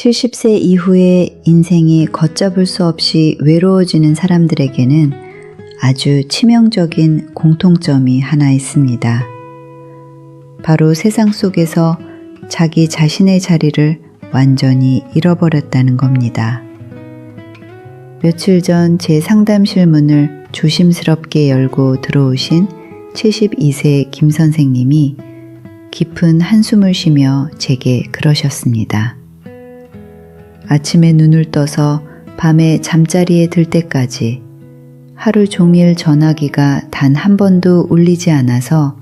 70세 이후에 인생이 걷잡을 수 없이 외로워지는 사람들에게는 아주 치명적인 공통점이 하나 있습니다. 바로 세상 속에서 자기 자신의 자리를 완전히 잃어버렸다는 겁니다. 며칠 전 제 상담실 문을 조심스럽게 열고 들어오신 72세 김 선생님이 깊은 한숨을 쉬며 제게 그러셨습니다. 아침에 눈을 떠서 밤에 잠자리에 들 때까지 하루 종일 전화기가 단 한 번도 울리지 않아서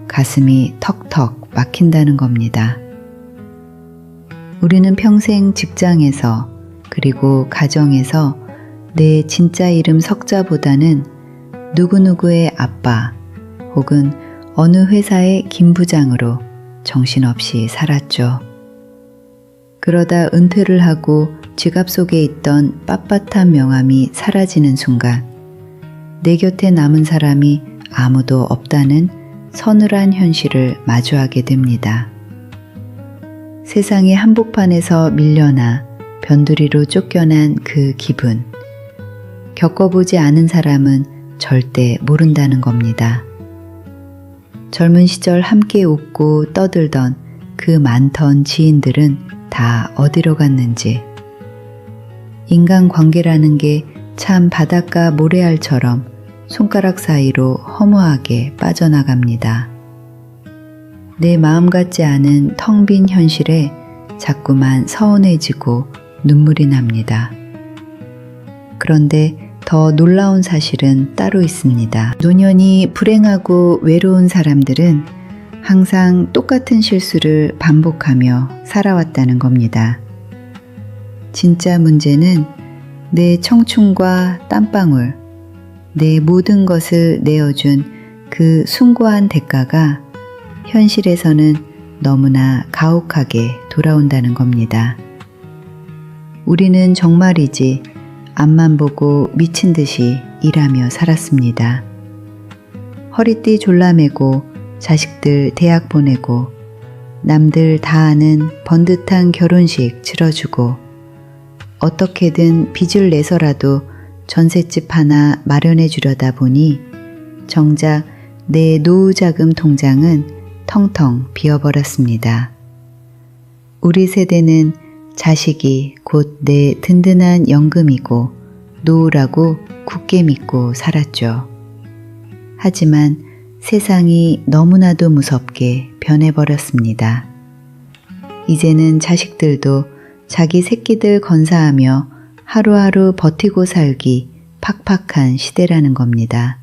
가슴이 턱턱 막힌다는 겁니다. 우리는 평생 직장에서 그리고 가정에서 내 진짜 이름 석자보다는 누구누구의 아빠 혹은 어느 회사의 김 부장으로 정신없이 살았죠. 그러다 은퇴를 하고 지갑 속에 있던 빳빳한 명함이 사라지는 순간 내 곁에 남은 사람이 아무도 없다는 서늘한 현실을 마주하게 됩니다. 세상의 한복판에서 밀려나 변두리로 쫓겨난 그 기분. 겪어보지 않은 사람은 절대 모른다는 겁니다. 젊은 시절 함께 웃고 떠들던 그 많던 지인들은 다 어디로 갔는지. 인간관계라는 게 참 바닷가 모래알처럼 손가락 사이로 허무하게 빠져나갑니다. 내 마음 같지 않은 텅 빈 현실에 자꾸만 서운해지고 눈물이 납니다. 그런데 더 놀라운 사실은 따로 있습니다. 노년이 불행하고 외로운 사람들은 항상 똑같은 실수를 반복하며 살아왔다는 겁니다. 진짜 문제는 내 청춘과 땀방울, 내 모든 것을 내어준 그 숭고한 대가가 현실에서는 너무나 가혹하게 돌아온다는 겁니다. 우리는 정말이지 앞만 보고 미친 듯이 일하며 살았습니다. 허리띠 졸라매고 자식들 대학 보내고 남들 다 아는 번듯한 결혼식 치러주고 어떻게든 빚을 내서라도 전셋집 하나 마련해 주려다 보니 정작 내 노후자금 통장은 텅텅 비어버렸습니다. 우리 세대는 자식이 곧 내 든든한 연금이고 노후라고 굳게 믿고 살았죠. 하지만 세상이 너무나도 무섭게 변해버렸습니다. 이제는 자식들도 자기 새끼들 건사하며 하루하루 버티고 살기 팍팍한 시대라는 겁니다.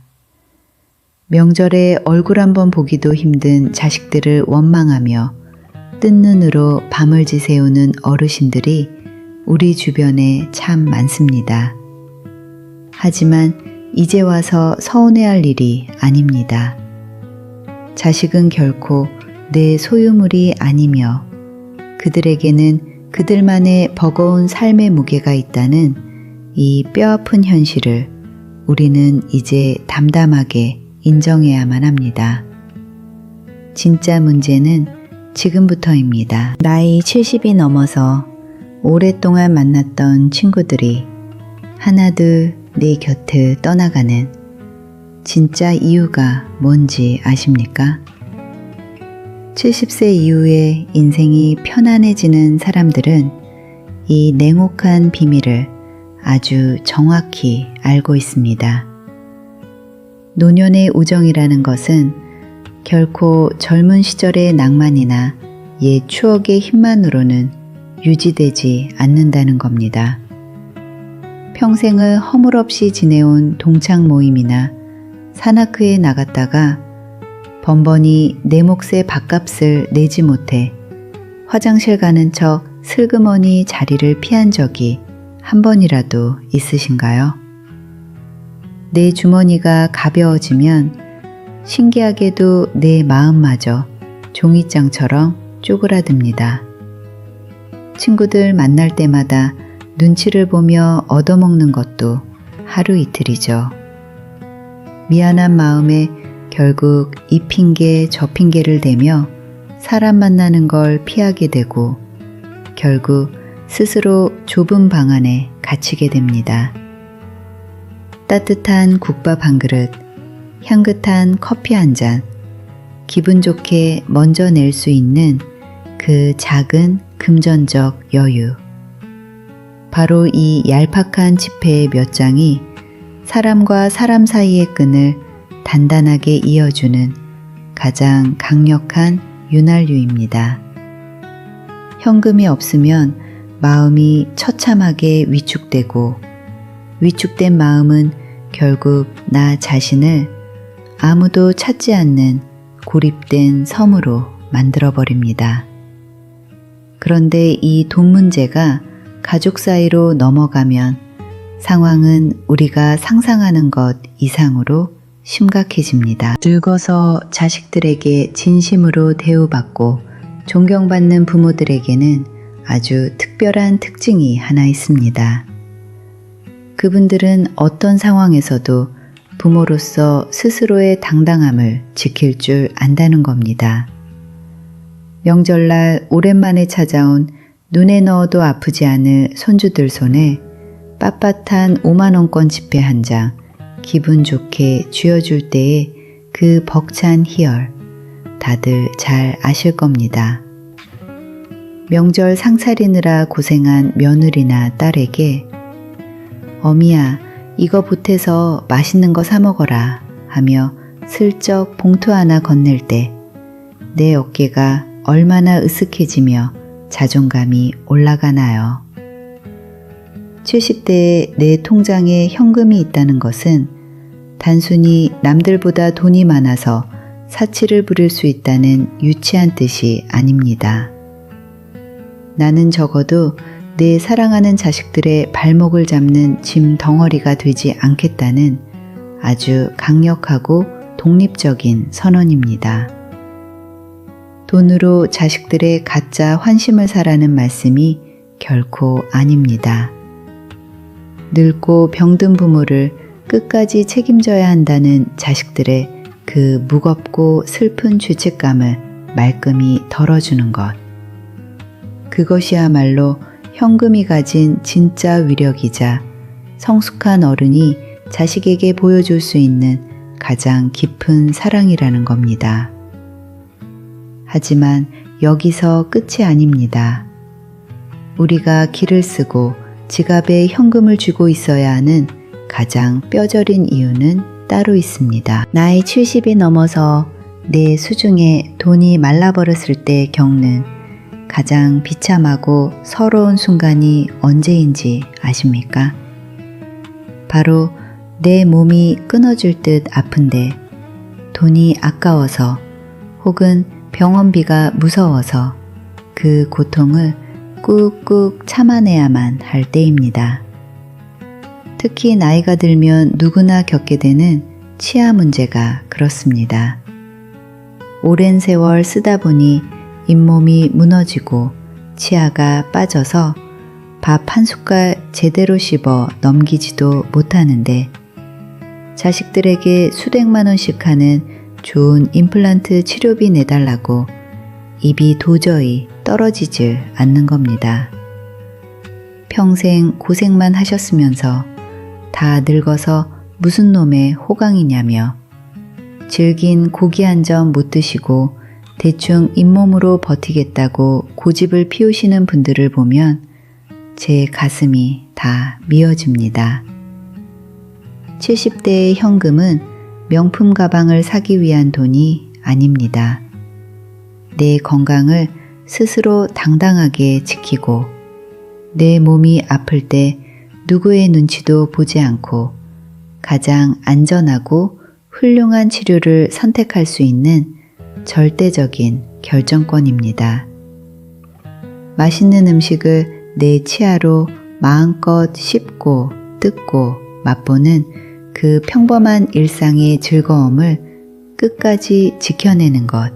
명절에 얼굴 한번 보기도 힘든 자식들을 원망하며 뜬 눈으로 밤을 지새우는 어르신들이 우리 주변에 참 많습니다. 하지만 이제 와서 서운해할 일이 아닙니다. 자식은 결코 내 소유물이 아니며 그들에게는 그들만의 버거운 삶의 무게가 있다는 이 뼈아픈 현실을 우리는 이제 담담하게 인정해야만 합니다. 진짜 문제는 지금부터입니다. 나이 70이 넘어서 오랫동안 만났던 친구들이 하나둘 내 곁을 떠나가는 진짜 이유가 뭔지 아십니까? 70세 이후에 인생이 편안해지는 사람들은 이 냉혹한 비밀을 아주 정확히 알고 있습니다. 노년의 우정이라는 것은 결코 젊은 시절의 낭만이나 옛 추억의 힘만으로는 유지되지 않는다는 겁니다. 평생을 허물없이 지내온 동창 모임이나 산악회에 나갔다가 번번이 내 몫의 밥값을 내지 못해 화장실 가는 척 슬그머니 자리를 피한 적이 한 번이라도 있으신가요? 내 주머니가 가벼워지면 신기하게도 내 마음마저 종이장처럼 쪼그라듭니다. 친구들 만날 때마다 눈치를 보며 얻어먹는 것도 하루 이틀이죠. 미안한 마음에 결국 이 핑계 저 핑계를 대며 사람 만나는 걸 피하게 되고 결국 스스로 좁은 방 안에 갇히게 됩니다. 따뜻한 국밥 한 그릇, 향긋한 커피 한 잔, 기분 좋게 먼저 낼 수 있는 그 작은 금전적 여유. 바로 이 얄팍한 지폐의 몇 장이 사람과 사람 사이의 끈을 단단하게 이어주는 가장 강력한 윤활유입니다. 현금이 없으면 마음이 처참하게 위축되고, 위축된 마음은 결국 나 자신을 아무도 찾지 않는 고립된 섬으로 만들어버립니다. 그런데 이 돈 문제가 가족 사이로 넘어가면 상황은 우리가 상상하는 것 이상으로 심각해집니다. 늙어서 자식들에게 진심으로 대우받고 존경받는 부모들에게는 아주 특별한 특징이 하나 있습니다. 그분들은 어떤 상황에서도 부모로서 스스로의 당당함을 지킬 줄 안다는 겁니다. 명절날 오랜만에 찾아온 눈에 넣어도 아프지 않을 손주들 손에 빳빳한 5만원권 지폐 한 장 기분 좋게 쥐어줄 때의 그 벅찬 희열, 다들 잘 아실 겁니다. 명절 상 차리느라 고생한 며느리나 딸에게 어미야, 이거 보태서 맛있는 거 사 먹어라 하며 슬쩍 봉투 하나 건넬 때 내 어깨가 얼마나 으쓱해지며 자존감이 올라가나요. 70대에 내 통장에 현금이 있다는 것은 단순히 남들보다 돈이 많아서 사치를 부릴 수 있다는 유치한 뜻이 아닙니다. 나는 적어도 내 사랑하는 자식들의 발목을 잡는 짐 덩어리가 되지 않겠다는 아주 강력하고 독립적인 선언입니다. 돈으로 자식들의 가짜 환심을 사라는 말씀이 결코 아닙니다. 늙고 병든 부모를 끝까지 책임져야 한다는 자식들의 그 무겁고 슬픈 죄책감을 말끔히 덜어주는 것. 그것이야말로 현금이 가진 진짜 위력이자 성숙한 어른이 자식에게 보여줄 수 있는 가장 깊은 사랑이라는 겁니다. 하지만 여기서 끝이 아닙니다. 우리가 길을 쓰고 지갑에 현금을 쥐고 있어야 하는 가장 뼈저린 이유는 따로 있습니다. 나이 70이 넘어서 내 수중에 돈이 말라버렸을 때 겪는 가장 비참하고 서러운 순간이 언제인지 아십니까? 바로 내 몸이 끊어질 듯 아픈데 돈이 아까워서 혹은 병원비가 무서워서 그 고통을 꾹꾹 참아내야만 할 때입니다. 특히 나이가 들면 누구나 겪게 되는 치아 문제가 그렇습니다. 오랜 세월 쓰다 보니 잇몸이 무너지고 치아가 빠져서 밥 한 숟갈 제대로 씹어 넘기지도 못하는데 자식들에게 수백만 원씩 하는 좋은 임플란트 치료비 내달라고 입이 도저히 떨어지질 않는 겁니다. 평생 고생만 하셨으면서 다 늙어서 무슨 놈의 호강이냐며 질긴 고기 한 점 못 드시고 대충 잇몸으로 버티겠다고 고집을 피우시는 분들을 보면 제 가슴이 다 미어집니다. 70대의 현금은 명품 가방을 사기 위한 돈이 아닙니다. 내 건강을 스스로 당당하게 지키고 내 몸이 아플 때 누구의 눈치도 보지 않고 가장 안전하고 훌륭한 치료를 선택할 수 있는 절대적인 결정권입니다. 맛있는 음식을 내 치아로 마음껏 씹고 뜯고 맛보는 그 평범한 일상의 즐거움을 끝까지 지켜내는 것.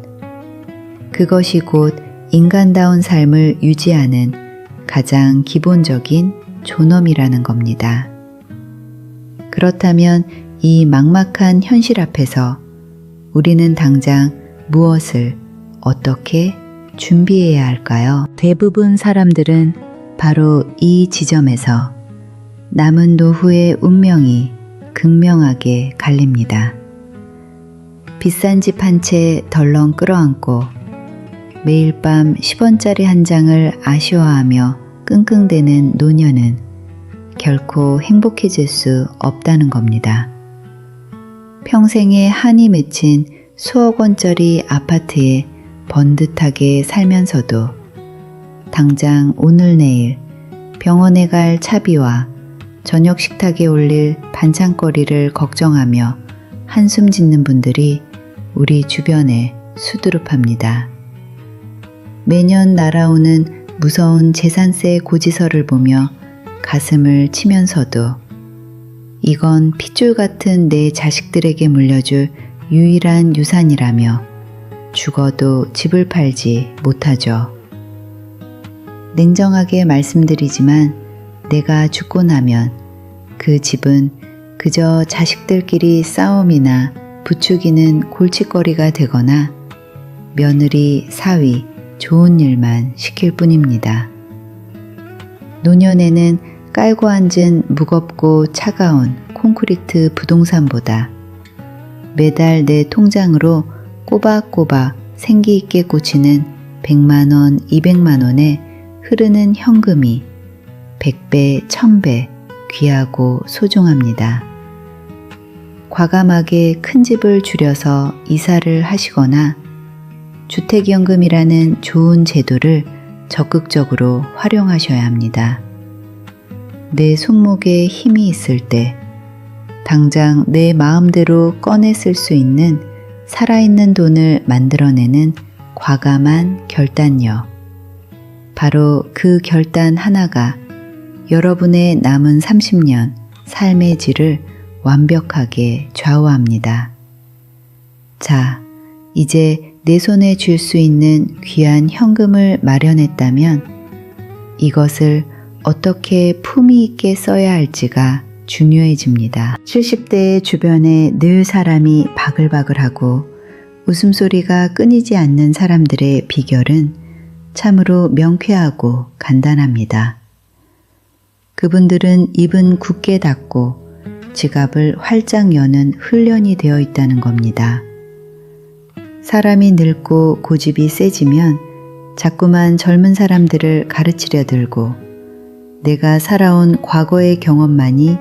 그것이 곧 인간다운 삶을 유지하는 가장 기본적인 존엄이라는 겁니다. 그렇다면 이 막막한 현실 앞에서 우리는 당장 무엇을 어떻게 준비해야 할까요? 대부분 사람들은 바로 이 지점에서 남은 노후의 운명이 극명하게 갈립니다. 비싼 집 한 채 덜렁 끌어안고 매일 밤 10원짜리 한 장을 아쉬워하며 끙끙대는 노년은 결코 행복해질 수 없다는 겁니다. 평생에 한이 맺힌 수억 원짜리 아파트에 번듯하게 살면서도 당장 오늘 내일 병원에 갈 차비와 저녁 식탁에 올릴 반찬거리를 걱정하며 한숨 짓는 분들이 우리 주변에 수두룩합니다. 매년 날아오는 무서운 재산세 고지서를 보며 가슴을 치면서도 이건 핏줄 같은 내 자식들에게 물려줄 유일한 유산이라며 죽어도 집을 팔지 못하죠. 냉정하게 말씀드리지만 내가 죽고 나면 그 집은 그저 자식들끼리 싸움이나 부추기는 골칫거리가 되거나 며느리, 사위, 좋은 일만 시킬 뿐입니다. 노년에는 깔고 앉은 무겁고 차가운 콘크리트 부동산보다 매달 내 통장으로 꼬박꼬박 생기 있게 꽂히는 100만원, 200만원에 흐르는 현금이 100배, 1000배 귀하고 소중합니다. 과감하게 큰 집을 줄여서 이사를 하시거나 주택연금이라는 좋은 제도를 적극적으로 활용하셔야 합니다. 내 손목에 힘이 있을 때 당장 내 마음대로 꺼내 쓸 수 있는 살아있는 돈을 만들어내는 과감한 결단력. 바로 그 결단 하나가 여러분의 남은 30년 삶의 질을 완벽하게 좌우합니다. 자, 이제 내 손에 쥘 수 있는 귀한 현금을 마련했다면 이것을 어떻게 품위 있게 써야 할지가 중요해집니다. 70대의 주변에 늘 사람이 바글바글하고 웃음소리가 끊이지 않는 사람들의 비결은 참으로 명쾌하고 간단합니다. 그분들은 입은 굳게 닫고 지갑을 활짝 여는 훈련이 되어 있다는 겁니다. 사람이 늙고 고집이 세지면 자꾸만 젊은 사람들을 가르치려 들고 내가 살아온 과거의 경험만이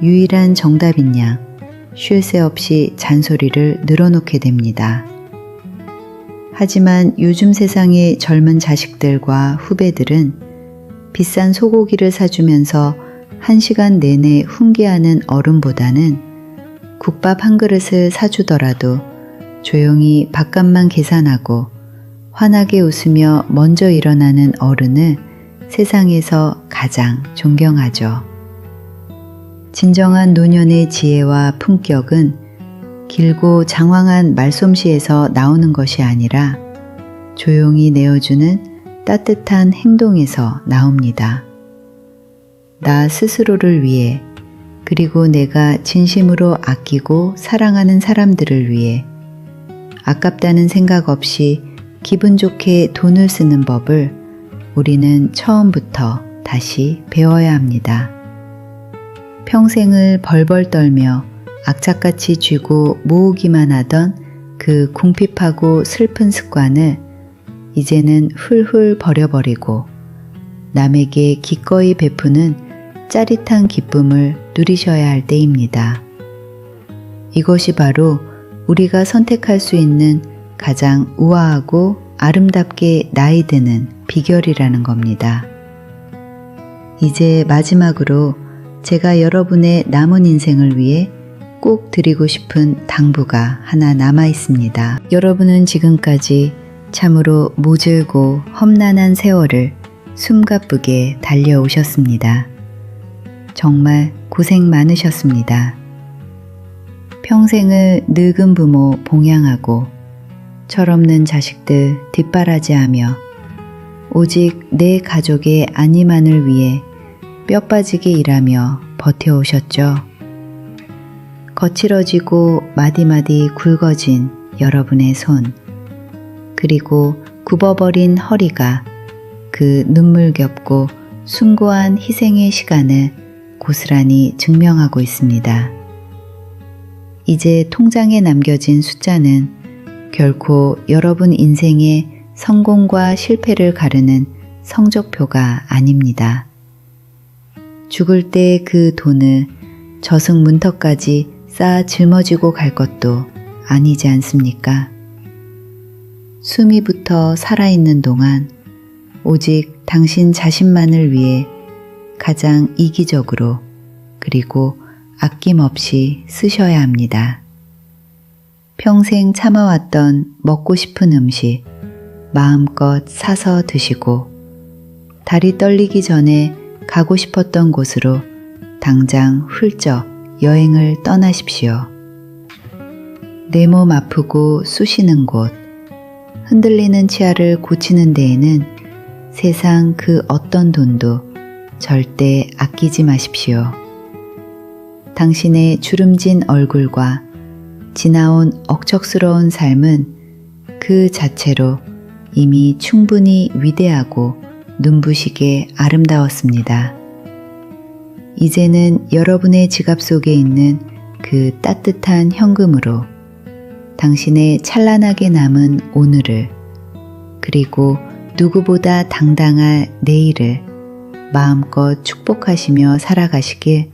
유일한 정답인 양 쉴 새 없이 잔소리를 늘어놓게 됩니다. 하지만 요즘 세상의 젊은 자식들과 후배들은 비싼 소고기를 사주면서 1시간 내내 훈계하는 어른보다는 국밥 한 그릇을 사주더라도 조용히 밥값만 계산하고 환하게 웃으며 먼저 일어나는 어른을 세상에서 가장 존경하죠. 진정한 노년의 지혜와 품격은 길고 장황한 말솜씨에서 나오는 것이 아니라 조용히 내어주는 따뜻한 행동에서 나옵니다. 나 스스로를 위해 그리고 내가 진심으로 아끼고 사랑하는 사람들을 위해 아깝다는 생각 없이 기분 좋게 돈을 쓰는 법을 우리는 처음부터 다시 배워야 합니다. 평생을 벌벌 떨며 악착같이 쥐고 모으기만 하던 그 궁핍하고 슬픈 습관을 이제는 훌훌 버려버리고 남에게 기꺼이 베푸는 짜릿한 기쁨을 누리셔야 할 때입니다. 이것이 바로 우리가 선택할 수 있는 가장 우아하고 아름답게 나이 드는 비결이라는 겁니다. 이제 마지막으로 제가 여러분의 남은 인생을 위해 꼭 드리고 싶은 당부가 하나 남아 있습니다. 여러분은 지금까지 참으로 모질고 험난한 세월을 숨가쁘게 달려오셨습니다. 정말 고생 많으셨습니다. 평생을 늙은 부모 봉양하고 철없는 자식들 뒷바라지하며 오직 내 가족의 안위만을 위해 뼈 빠지게 일하며 버텨오셨죠. 거칠어지고 마디마디 굵어진 여러분의 손, 그리고 굽어버린 허리가 그 눈물겹고 숭고한 희생의 시간을 고스란히 증명하고 있습니다. 이제 통장에 남겨진 숫자는 결코 여러분 인생의 성공과 실패를 가르는 성적표가 아닙니다. 죽을 때 그 돈을 저승문턱까지 쌓아 짊어지고 갈 것도 아니지 않습니까? 숨이 붙어 살아있는 동안 오직 당신 자신만을 위해 가장 이기적으로 그리고 아낌없이 쓰셔야 합니다. 평생 참아왔던 먹고 싶은 음식 마음껏 사서 드시고 다리 떨리기 전에 가고 싶었던 곳으로 당장 훌쩍 여행을 떠나십시오. 내 몸 아프고 쑤시는 곳, 흔들리는 치아를 고치는 데에는 세상 그 어떤 돈도 절대 아끼지 마십시오. 당신의 주름진 얼굴과 지나온 억척스러운 삶은 그 자체로 이미 충분히 위대하고 눈부시게 아름다웠습니다. 이제는 여러분의 지갑 속에 있는 그 따뜻한 현금으로 당신의 찬란하게 남은 오늘을 그리고 누구보다 당당할 내일을 마음껏 축복하시며 살아가시길